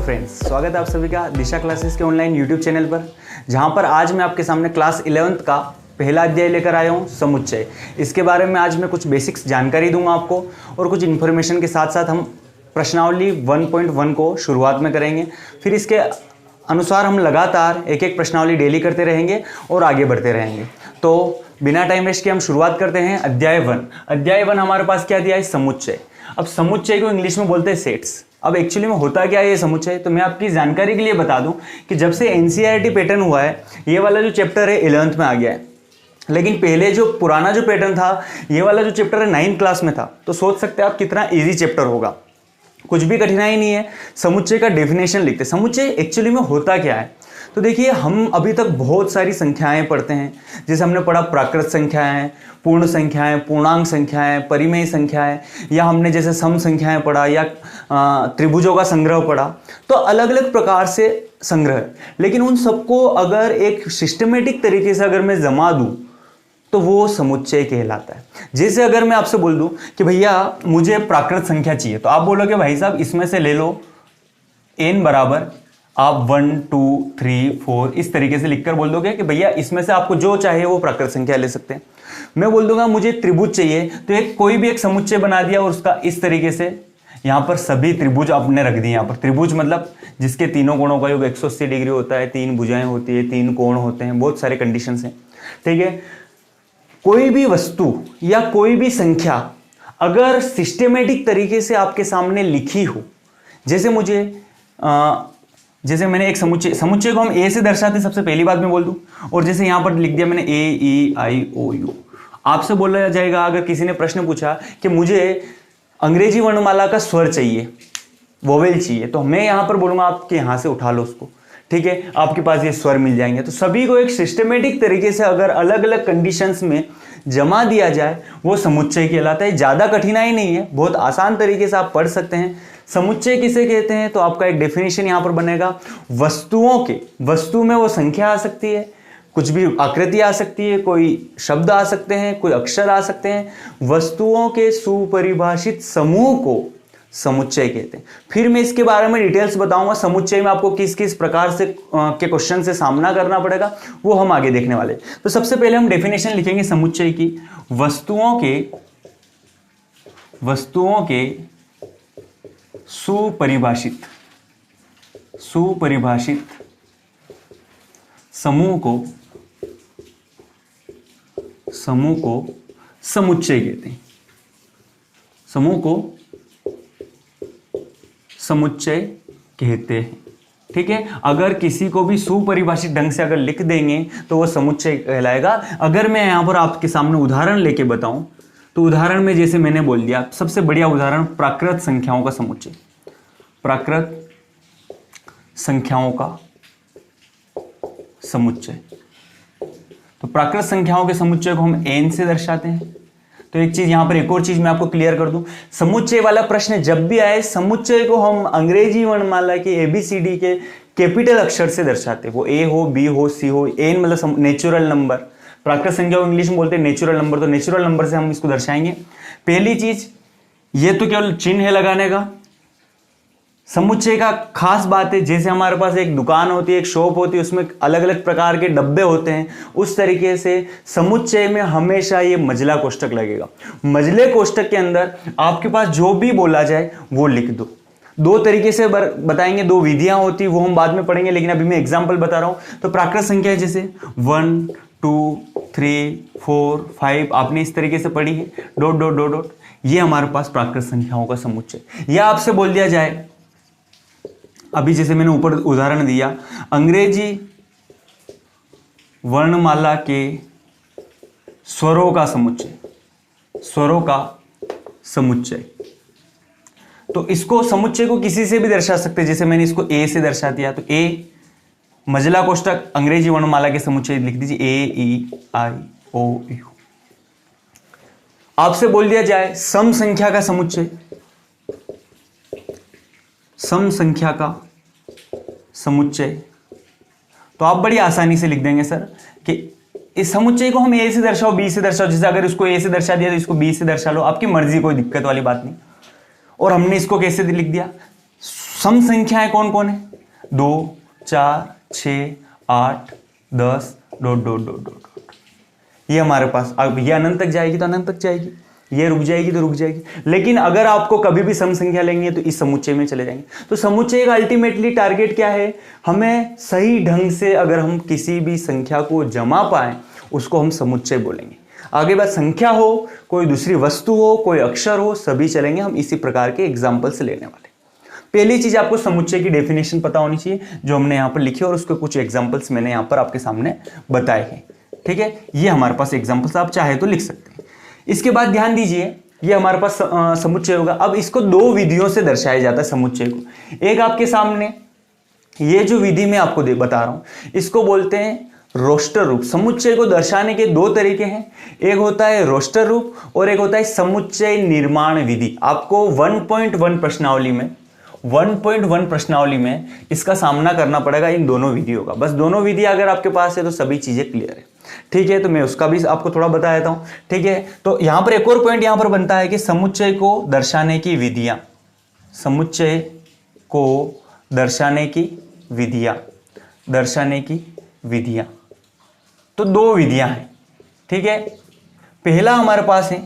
Friends, स्वागत है आप सभी का दिशा क्लासेस के ऑनलाइन यूट्यूब चैनल पर, जहां पर आज मैं आपके सामने क्लास 11th का पहला अध्याय लेकर आया हूं, समुच्चय। इसके बारे में आज मैं कुछ बेसिक्स जानकारी दूंगा आपको और कुछ इन्फॉर्मेशन के साथ साथ हम प्रश्नावली 1.1 को शुरुआत में करेंगे। फिर इसके अनुसार हम लगातार एक एक प्रश्नावली डेली करते रहेंगे और आगे बढ़ते रहेंगे। तो बिना टाइम वेस्ट के हम शुरुआत करते हैं अध्याय 1। अध्याय 1 हमारे पास क्या दिया है? समुच्चय। अब समुच्चय को इंग्लिश में बोलते हैं सेट्स। अब एक्चुअली में होता क्या है ये समुच्चय, तो मैं आपकी जानकारी के लिए बता दूं कि जब से एनसीईआरटी पैटर्न हुआ है, ये वाला जो चैप्टर है 11th में आ गया है। लेकिन पहले जो पुराना जो पैटर्न था, ये वाला जो चैप्टर है 9th क्लास में था। तो सोच सकते हैं आप कितना ईजी चैप्टर होगा, कुछ भी कठिनाई नहीं है। समुच्चय का डेफिनेशन लिखते। समुच्चय एक्चुअली में होता क्या है, तो देखिए हम अभी तक बहुत सारी संख्याएं पढ़ते हैं। जैसे हमने पढ़ा प्राकृत संख्याएं, पूर्ण संख्याएं, पूर्णांक संख्याएं, परिमेय संख्याएं, या हमने जैसे सम संख्याएं पढ़ा या त्रिभुजों का संग्रह पढ़ा। तो अलग अलग प्रकार से संग्रह, लेकिन उन सबको अगर एक सिस्टमेटिक तरीके से अगर मैं जमा दूं तो वो समुच्चय कहलाता है। जैसे अगर मैं आपसे बोल दूं कि भैया मुझे प्राकृत संख्या चाहिए, तो आप बोलोगे भाई साहब इसमें से ले लो n बराबर, आप 1 2 3 4 इस तरीके से लिखकर बोल दोगे कि भैया इसमें से आपको जो चाहे वो प्राकृत संख्या ले सकते हैं। मैं बोल दूंगा मुझे त्रिभुज चाहिए, तो एक कोई भी एक समुच्चय बना दिया और उसका इस तरीके से यहाँ पर सभी त्रिभुज आपने रख दिए। यहाँ पर त्रिभुज मतलब जिसके तीनों कोणों का योग 180 डिग्री होता है, 3 भुजाएं होती है, 3 कोण होते हैं, बहुत सारे कंडीशंस हैं, ठीक है। कोई भी वस्तु या कोई भी संख्या अगर सिस्टमेटिक तरीके से आपके सामने लिखी हो, जैसे मैंने एक समुच्चय को हम ए से दर्शाते हैं, सबसे पहली बात मैं बोल दूं, और जैसे यहां पर लिख दिया मैंने ए ई आई ओ यू। आपसे बोला जाएगा, अगर किसी ने प्रश्न पूछा कि मुझे अंग्रेजी वर्णमाला का स्वर चाहिए, वोवेल चाहिए, तो मैं यहां पर बोलूंगा आपके यहां से उठा लो उसको, ठीक है, आपके पास ये स्वर मिल जाएंगे। तो सभी को एक सिस्टमेटिक तरीके से अगर अलग अलग कंडीशंस में जमा दिया जाए वो समुच्चय कहलाता है। ज्यादा कठिनाई नहीं है, बहुत आसान तरीके से आप पढ़ सकते हैं। समुच्चय किसे कहते हैं, तो आपका एक डेफिनेशन यहां पर बनेगा, वस्तु में वो संख्या आ सकती है, कुछ भी आकृति आ सकती है, कोई शब्द आ सकते हैं, कोई अक्षर आ सकते हैं। वस्तुओं के सुपरिभाषित समूह को समुच्चय कहते हैं। फिर मैं इसके बारे में डिटेल्स बताऊंगा, समुच्चय में आपको किस किस प्रकार से के क्वेश्चन से सामना करना पड़ेगा, वो हम आगे देखने वाले। तो सबसे पहले हम डेफिनेशन लिखेंगे समुच्चय की। वस्तुओं के सुपरिभाषित समूह को समुच्चय कहते हैं। समूह को समुच्चय कहते हैं, ठीक है। अगर किसी को भी सुपरिभाषित ढंग से अगर लिख देंगे तो वो समुच्चय कहलाएगा। अगर मैं यहां पर आपके सामने उदाहरण लेके बताऊं, तो उदाहरण में जैसे मैंने बोल दिया, सबसे बढ़िया उदाहरण प्राकृत संख्याओं का समुच्चय। प्राकृत संख्याओं का समुच्चय, तो प्राकृत संख्याओं के समुच्चय को हम n से दर्शाते हैं। तो एक चीज यहां पर, एक और चीज मैं आपको क्लियर कर दूं, समुच्चय वाला प्रश्न जब भी आए, समुच्चय को हम अंग्रेजी वर्णमाला के ABCD के कैपिटल अक्षर से दर्शाते हैं। वो A हो, B हो, C हो, n मतलब नेचुरल नंबर। प्राकृत संख्या को इंग्लिश में बोलते हैं नेचुरल नंबर, तो नेचुरल नंबर से हम इसको दर्शाएंगे। पहली चीज, ये तो केवल चिन्ह है लगाने का। समुच्चय का खास बात है, जैसे हमारे पास एक दुकान होती है, एक शॉप होती है, उसमें अलग अलग प्रकार के डब्बे होते हैं, उस तरीके से समुच्चय में हमेशा ये मझला कोष्ठक लगेगा। मझले कोष्ठक के अंदर आपके पास जो भी बोला जाए वो लिख दो। दो तरीके से बताएंगे, दो विधियां होती, वो हम बाद में पढ़ेंगे, लेकिन अभी मैं एग्जाम्पल बता रहा हूं। तो प्राकृत संख्या जैसे 1 2 3 4 5 आपने इस तरीके से पढ़ी है, डॉट डॉट डॉट डॉट, ये हमारे पास प्राकृत संख्याओं का समुच्चय। या आपसे बोल दिया जाए, अभी जैसे मैंने ऊपर उदाहरण दिया, अंग्रेजी वर्णमाला के स्वरों का समुच्चय, तो इसको समुच्चय को किसी से भी दर्शा सकते हैं। जैसे मैंने इसको A से दर्शा दिया, तो A मझला कोष्ठक अंग्रेजी वर्णमाला के समुच्चय लिख दीजिए, A E I O U। आपसे बोल दिया जाए सम संख्या का समुच्चय, सम संख्या का समुच्चय, तो आप बड़ी आसानी से लिख देंगे सर कि इस समुच्चय को हम ए से दर्शाओ, बी से दर्शाओ। जैसे अगर इसको ए से दर्शा दिया तो इसको बी से दर्शा लो, आपकी मर्जी, कोई दिक्कत वाली बात नहीं। और हमने इसको कैसे लिख दिया, सम संख्याएं कौन कौन है? 2, 4, 6, 8, 10, डॉट डॉट डॉट डॉट। ये हमारे पास, अब ये अनंत तक जाएगी तो अनंत तक जाएगी, ये रुक जाएगी तो रुक जाएगी। लेकिन अगर आपको कभी भी सम संख्या लेंगे तो इस समुच्चय में चले जाएंगे। तो समुच्चय का अल्टीमेटली टारगेट क्या है? हमें सही ढंग से अगर हम किसी भी संख्या को जमा पाए उसको हम समुच्चय बोलेंगे। आगे बात संख्या हो, कोई दूसरी वस्तु हो, कोई अक्षर हो, सभी चलेंगे। हम इसी प्रकार के एग्जाम्पल से लेने वाले। पहली चीज आपको समुच्चय की डेफिनेशन पता होनी चाहिए जो हमने यहाँ पर लिखी और उसके कुछ एग्जाम्पल्स मैंने यहाँ पर आपके सामने बताए हैं। ठीक है, ये हमारे पास एग्जाम्पल्स आप चाहे तो लिख सकते हैं। इसके बाद ध्यान दीजिए, ये हमारे पास समुच्चय होगा। अब इसको दो विधियों से दर्शाया जाता है समुच्चय को। एक आपके सामने ये जो विधि मैं आपको बता रहा हूं इसको बोलते हैं रोस्टर रूप। समुच्चय को दर्शाने के दो तरीके हैं, एक होता है रोस्टर रूप और एक होता है समुच्चय निर्माण विधि। आपको 1.1 प्रश्नावली में इसका सामना करना पड़ेगा इन दोनों विधियों का। बस दोनों विधि अगर आपके पास है तो सभी चीजें क्लियर है। ठीक है, तो मैं उसका भी आपको थोड़ा बता देता हूं। ठीक है, तो यहां पर एक और पॉइंट यहां पर बनता है कि समुच्चय को दर्शाने की विधियां, समुच्चय को दर्शाने की विधियां तो दो विधियां हैं। ठीक है, पहला हमारे पास है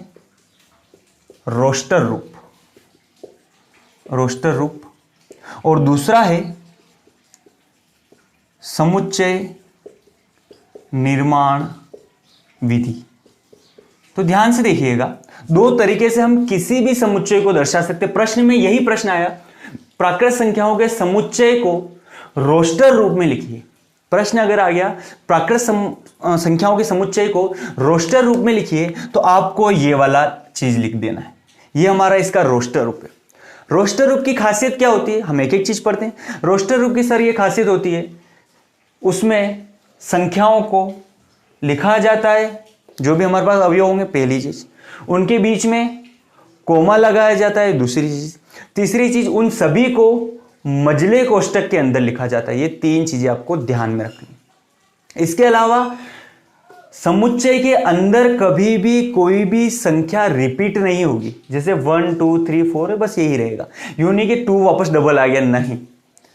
रोस्टर रूप और दूसरा है समुच्चय निर्माण विधि। तो ध्यान से देखिएगा, दो तरीके से हम किसी भी समुच्चय को दर्शा सकते। प्रश्न में यही प्रश्न आया, प्राकृत संख्याओं के समुच्चय को रोस्टर रूप में लिखिए। प्रश्न अगर आ गया प्राकृत संख्याओं के समुच्चय को रोस्टर रूप में लिखिए तो आपको ये वाला चीज लिख देना है। ये हमारा इसका रोस्टर रूप है। रोस्टर रूप की खासियत क्या होती है, हम एक एक चीज पढ़ते हैं। रोस्टर रूप की सर ये खासियत होती है, उसमें संख्याओं को लिखा जाता है, जो भी हमारे पास अवयव होंगे, पहली चीज। उनके बीच में कोमा लगाया जाता है, दूसरी चीज। तीसरी चीज, उन सभी को मजले कोष्टक के अंदर लिखा जाता है। ये तीन चीजें आपको ध्यान में रखनी है। इसके अलावा समुच्चय के अंदर कभी भी कोई भी संख्या रिपीट नहीं होगी। जैसे 1 2 3 4 है, बस यही रहेगा। यूं नहीं कि 2 वापस डबल आ गया, नहीं।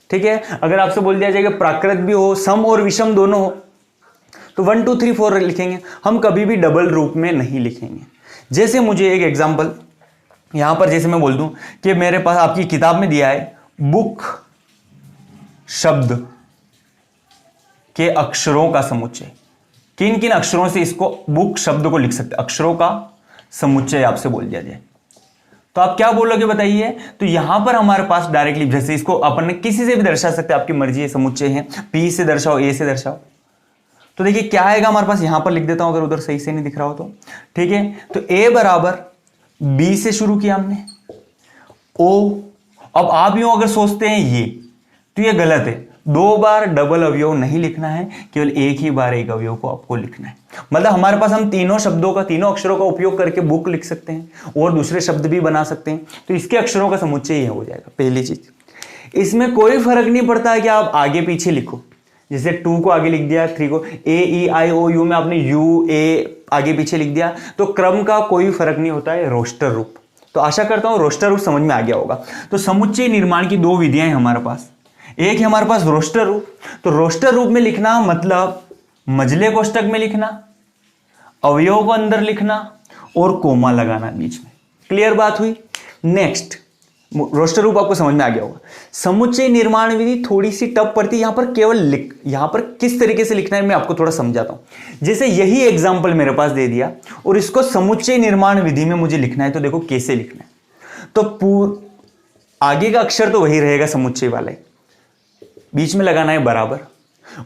ठीक है, अगर आपसे बोल दिया जाए कि प्राकृत भी हो, सम और विषम दोनों हो, तो 1 2 3 4 लिखेंगे। हम कभी भी डबल रूप में नहीं लिखेंगे। जैसे मुझे एक एग्जाम्पल यहां पर, जैसे मैं बोल दूं कि मेरे पास आपकी किताब में दिया है बुक शब्द के अक्षरों का समुच्चय। किन किन अक्षरों से इसको बुक शब्द को लिख सकते, अक्षरों का समुच्चय आपसे बोल दिया जाए तो आप क्या बोलोगे बताइए। तो यहां पर हमारे पास डायरेक्टली, जैसे इसको अपन किसी से भी दर्शा सकते, आपकी मर्जी है, समुच्चय है, पी से दर्शाओ, ए से दर्शाओ। तो देखिए क्या आएगा हमारे पास, यहां पर लिख देता हूं अगर उधर सही से नहीं दिख रहा हो तो। ठीक है, तो ए बराबर बी से शुरू किया हमने, ओ। अब आप यूं अगर सोचते हैं ये, तो ये गलत है। 2 बार डबल अवयव नहीं लिखना है, केवल एक ही बार एक अवयव को आपको लिखना है। मतलब हमारे पास हम तीनों शब्दों का, तीनों अक्षरों का उपयोग करके बुक लिख सकते हैं और दूसरे शब्द भी बना सकते हैं। तो इसके अक्षरों का समुच्चय ही हो जाएगा पहली चीज। इसमें कोई फर्क नहीं पड़ता है कि आप आगे पीछे लिखो। जैसे 2 को आगे लिख दिया, 3 को, ए ई आई ओ यू में आपने यू ए आगे पीछे लिख दिया, तो क्रम का कोई फर्क नहीं होता है। रोस्टर रूप, तो आशा करता हूं रोस्टर रूप समझ में आ गया होगा। तो समुच्चय निर्माण की दो विधियां हैं हमारे पास। एक है हमारे पास रोस्टर रूप। तो रोस्टर रूप में लिखना मतलब मजले कोष्टक में लिखना, अवयव को अंदर लिखना और कोमा लगाना बीच में। क्लियर बात हुई। नेक्स्ट, रोस्टर रूप आपको समझ में आ गया होगा। समुच्चय निर्माण विधि थोड़ी सी टफ पड़ती है। यहां पर केवल यहां पर किस तरीके से लिखना है मैं आपको थोड़ा समझाता हूं। जैसे यही एग्जाम्पल मेरे पास दे दिया और इसको समुच्चय निर्माण विधि में मुझे लिखना है, तो देखो कैसे लिखना है। तो आगे का अक्षर तो वही रहेगा समुच्चय वाला, बीच में लगाना है बराबर,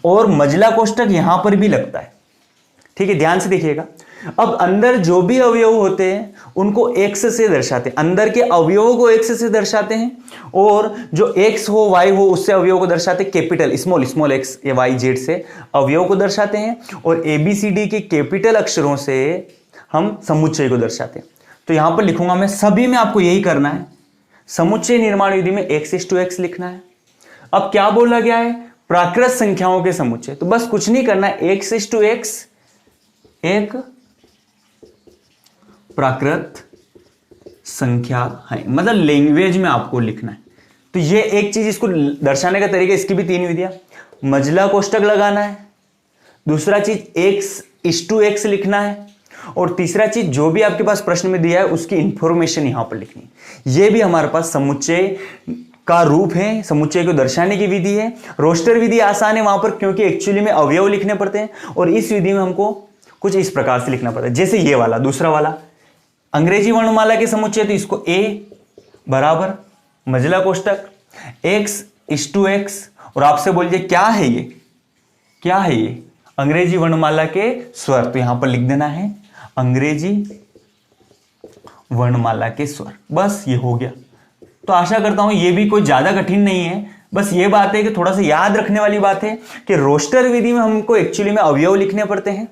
और मजला कोष्टक यहां पर भी लगता है। ठीक है, ध्यान से देखिएगा। अब अंदर जो भी अवयव होते हैं उनको एक्स से दर्शाते हैं, अंदर के अवयवों को एक्स से दर्शाते हैं, और जो एक्स हो वाई हो उससे अवयव को दर्शाते हैं कैपिटल स्मॉल एक्स या वाई जेड से अवयव को दर्शाते हैं, और ए बी सी डी के कैपिटल अक्षरों से हम समुच्चय को दर्शाते हैं। तो यहां पर लिखूंगा मैं, सभी में आपको यही करना है। समुच्चय निर्माण विधि में x लिखना है। अब क्या बोला गया है, प्राकृत संख्याओं के समुच्चय। तो बस कुछ नहीं करना है, x एक प्राकृत संख्या है, मतलब लैंग्वेज में आपको लिखना है। तो ये एक चीज, इसको दर्शाने का तरीका, इसकी भी 3 विधियां। मझला कोष्टक लगाना है, दूसरा चीज x/x लिखना है, और तीसरा चीज जो भी आपके पास प्रश्न में दिया है उसकी इंफॉर्मेशन यहां पर लिखनी है। ये भी हमारे पास समुच्चय का रूप है, समुच्चय को दर्शाने की विधि है। रोस्टर विधि आसान है वहां पर, क्योंकि एक्चुअली में अवयव लिखने पड़ते हैं, और इस विधि में हमको कुछ इस प्रकार से लिखना पड़ता है। जैसे ये वाला, दूसरा वाला अंग्रेजी वर्णमाला के समुच्चय, तो इसको a बराबर मझला कोष्टक x/x, और आपसे बोलिए क्या है ये, क्या है ये, अंग्रेजी वर्णमाला के स्वर, तो यहां पर लिख देना है अंग्रेजी वर्णमाला के स्वर। बस ये हो गया। तो आशा करता हूं ये भी कोई ज्यादा कठिन नहीं है। बस ये बात है कि थोड़ा सा याद रखने वाली बात है कि रोस्टर विधि में हमको एक्चुअली में अवयव लिखने पड़ते हैं,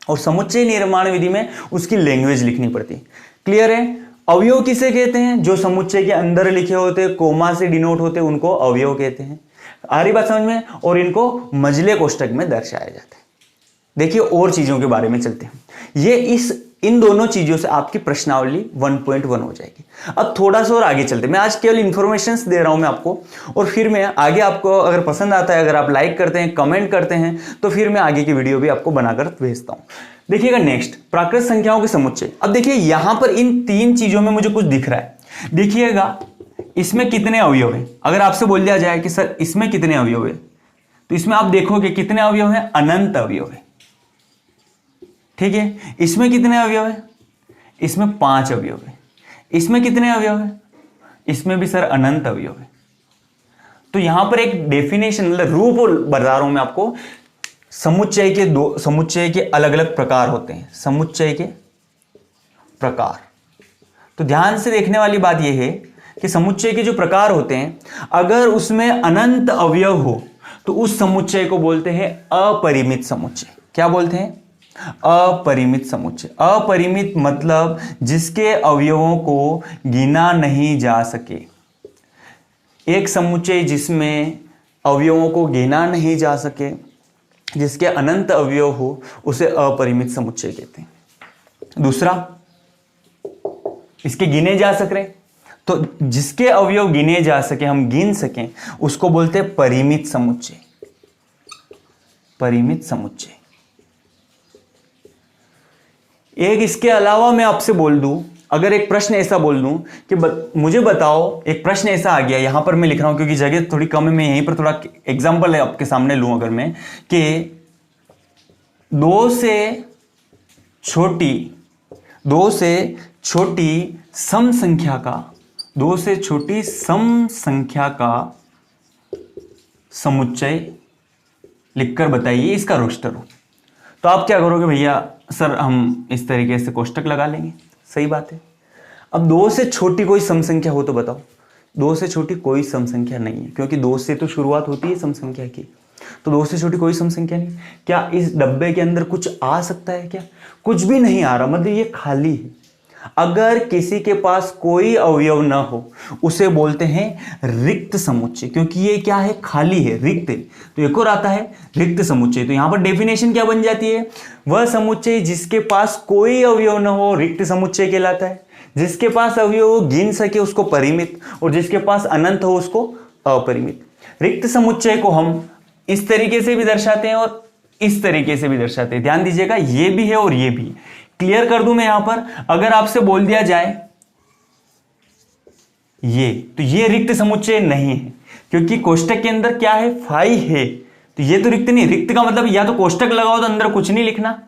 और समुच्चय निर्माण विधि में उसकी लैंग्वेज लिखनी पड़ती है। क्लियर है? अवयव किसे कहते हैं? जो समुच्चय के अंदर लिखे होते हैं, कोमा से डिनोट होते हैं, उनको अवयव कहते हैं। आ रही बात समझ में? और इनको मझले कोष्टक में दर्शाया जाता है। देखिए और चीजों के बारे में चलते हैं। ये इन दोनों चीजों से आपकी प्रश्नावली 1.1 हो जाएगी। अब थोड़ा सा और आगे चलते हैं। मैं आज केवल इंफॉर्मेशन दे रहा हूं मैं आपको, और फिर मैं आगे, आपको अगर पसंद आता है, अगर आप लाइक करते हैं, कमेंट करते हैं, तो फिर मैं आगे की वीडियो भी आपको बनाकर भेजता हूं। देखिएगा नेक्स्ट, प्राकृत संख्याओं के समुच्चय। अब देखिए यहां पर इन 3 चीजों में मुझे कुछ दिख रहा है। देखिएगा इसमें कितने अवयव हैं। अगर आपसे बोल दिया जाए कि सर इसमें कितने अवयव है, तो इसमें आप देखोगे कितने अवयव हैं, अनंत अवयव है। ठीक है, इसमें कितने अवयव है, इसमें 5 अवयव है। इसमें कितने अवयव है, इसमें भी सर अनंत अवयव है। तो यहां पर एक डेफिनेशन, मतलब रूप बता रहा हूं मैं आपको। समुच्चय के अलग अलग प्रकार होते हैं, समुच्चय के प्रकार। तो ध्यान से देखने वाली बात यह है कि समुच्चय के जो प्रकार होते हैं, अगर उसमें अनंत अवयव हो तो उस समुच्चय को बोलते हैं अपरिमित समुच्चय। क्या बोलते हैं? अपरिमित समुच्चय। अपरिमित मतलब जिसके अवयवों को गिना नहीं जा सके। एक समुच्चय जिसमें अवयवों को गिना नहीं जा सके, जिसके अनंत अवयव हो, उसे अपरिमित समुच्चय कहते हैं। दूसरा, इसके गिने जा सके, तो जिसके अवयव गिने जा सके, हम गिन सकें, उसको बोलते हैं परिमित समुच्चय। परिमित समुच्चय। एक इसके अलावा मैं आपसे बोल दूं, अगर एक प्रश्न ऐसा बोल दूं कि मुझे बताओ, एक प्रश्न ऐसा आ गया, यहां पर मैं लिख रहा हूं क्योंकि जगह थोड़ी कम है, मैं यहीं पर थोड़ा एग्जांपल है आपके सामने लूं, अगर मैं कि 2 से छोटी सम संख्या का, 2 से छोटी सम संख्या का समुच्चय लिखकर बताइए इसका रोस्टर हो। तो आप क्या करोगे भैया, सर हम इस तरीके से कोष्टक लगा लेंगे। सही बात है। अब 2 से छोटी कोई सम संख्या हो तो बताओ। 2 से छोटी कोई सम संख्या नहीं है, क्योंकि 2 से तो शुरुआत होती है सम संख्या की। तो 2 से छोटी कोई सम संख्या नहीं। क्या इस डब्बे के अंदर कुछ आ सकता है? क्या कुछ भी नहीं आ रहा, मतलब ये खाली है। अगर किसी के पास कोई अवयव ना हो, उसे बोलते हैं रिक्त समुच्चय, क्योंकि ये क्या है, खाली है, रिक्त है। तो एक और आता है रिक्त समुच्चय। तो यहां पर डेफिनेशन क्या बन जाती है, वह समुच्चय जिसके पास कोई अवयव न हो रिक्त समुच्चय कहलाता है। जिसके पास अवयव गिन सके उसको परिमित, और जिसके पास अनंत हो उसको अपरिमित। रिक्त समुच्चय को हम इस तरीके से भी दर्शाते हैं और इस तरीके से भी दर्शाते हैं। ध्यान दीजिएगा, ये भी है और ये भी। क्लियर कर दूं मैं यहां पर, अगर आपसे बोल दिया जाए ये, तो ये रिक्त समुच्चय नहीं है, क्योंकि कोष्टक के अंदर क्या है, फाई है। तो ये तो रिक्त नहीं। रिक्त का मतलब या तो कोष्टक लगाओ तो अंदर कुछ नहीं लिखना,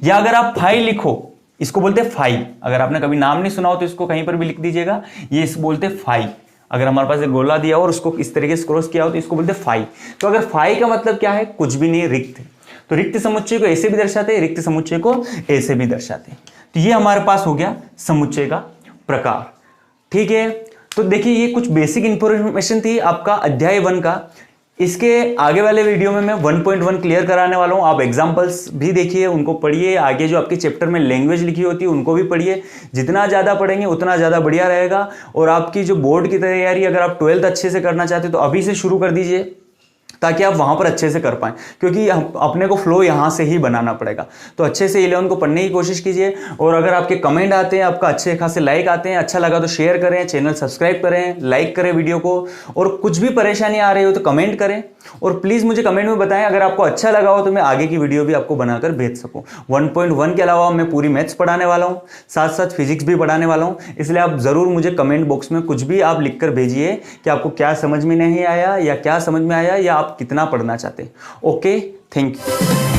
या अगर आप फाई लिखो, इसको बोलते हैं फाई। अगर आपने कभी नाम नहीं सुना हो तो इसको कहीं पर भी लिख दीजिएगा, ये इसको बोलते हैं फाई। अगर हमारे पास एक गोला दिया हो और उसको इस तरीके से क्रॉस किया हो तो इसको बोलते हैं फाई। तो अगर फाई का मतलब क्या है, कुछ भी नहीं, रिक्त है। तो रिक्त समुच्चय को ऐसे भी दर्शाते हैं, रिक्त समुच्चय को ऐसे भी दर्शाते हैं। तो ये हमारे पास हो गया समुच्चय का प्रकार। ठीक है, तो देखिए ये कुछ बेसिक इंफॉर्मेशन थी आपका अध्याय 1 का। इसके आगे वाले वीडियो में मैं 1.1 क्लियर कराने वाला हूं। आप एग्जांपल्स भी देखिए, उनको पढ़िए। आगे जो आपके चैप्टर में लैंग्वेज लिखी होती है उनको भी पढ़िए। जितना ज़्यादा पढ़ेंगे उतना ज़्यादा बढ़िया रहेगा। और आपकी जो बोर्ड की तैयारी, अगर आप 12th अच्छे से करना चाहते हो तो अभी से शुरू कर दीजिए। ताकि आप वहाँ पर अच्छे से कर पाएँ, क्योंकि अपने को फ्लो यहाँ से ही बनाना पड़ेगा। तो अच्छे से 11 को पढ़ने की कोशिश कीजिए। और अगर आपके कमेंट आते हैं, आपका अच्छे खासे लाइक आते हैं, अच्छा लगा तो शेयर करें, चैनल सब्सक्राइब करें, लाइक करें वीडियो को। और कुछ भी परेशानी आ रही हो तो कमेंट करें, और प्लीज़ मुझे कमेंट में बताएं अगर आपको अच्छा लगा हो तो मैं आगे की वीडियो भी आपको बनाकर भेज सकूं। 1.1 के अलावा मैं पूरी मैथ्स पढ़ाने वाला हूं, साथ साथ फिजिक्स भी पढ़ाने वाला हूं। इसलिए आप ज़रूर मुझे कमेंट बॉक्स में कुछ भी आप लिखकर भेजिए कि आपको क्या समझ में नहीं आया या क्या समझ में आया, या आप कितना पढ़ना चाहते हैं। Okay, thank you.